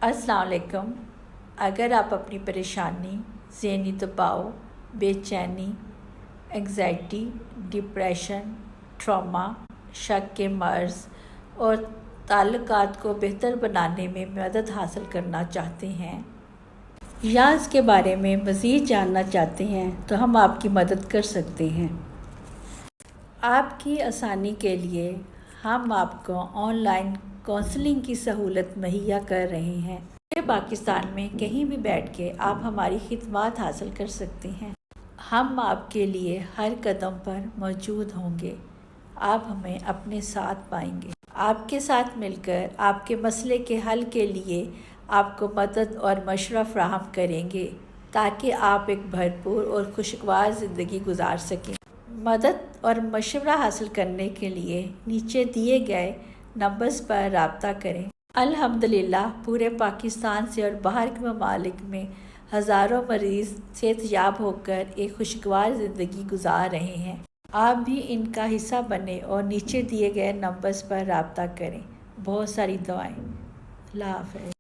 السلام علیکم۔ اگر آپ اپنی پریشانی، ذہنی دباؤ، بے چینی، انگزائٹی، ڈپریشن، ٹراما، شک کے مرض اور تعلقات کو بہتر بنانے میں مدد حاصل کرنا چاہتے ہیں یا اس کے بارے میں مزید جاننا چاہتے ہیں تو ہم آپ کی مدد کر سکتے ہیں۔ آپ کی آسانی کے لیے ہم آپ کو آن لائن کونسلنگ کی سہولت مہیا کر رہے ہیں۔ پورے پاکستان میں کہیں بھی بیٹھ کے آپ ہماری خدمات حاصل کر سکتے ہیں۔ ہم آپ کے لیے ہر قدم پر موجود ہوں گے۔ آپ ہمیں اپنے ساتھ پائیں گے۔ آپ کے ساتھ مل کر آپ کے مسئلے کے حل کے لیے آپ کو مدد اور مشورہ فراہم کریں گے تاکہ آپ ایک بھرپور اور خوشگوار زندگی گزار سکیں۔ مدد اور مشورہ حاصل کرنے کے لیے نیچے دیے گئے نمبرز پر رابطہ کریں۔ الحمدللہ پورے پاکستان سے اور باہر کے ممالک میں ہزاروں مریض صحت یاب ہو کر ایک خوشگوار زندگی گزار رہے ہیں۔ آپ بھی ان کا حصہ بنیں اور نیچے دیے گئے نمبرز پر رابطہ کریں۔ بہت ساری دعائیں۔ اللہ حافظ۔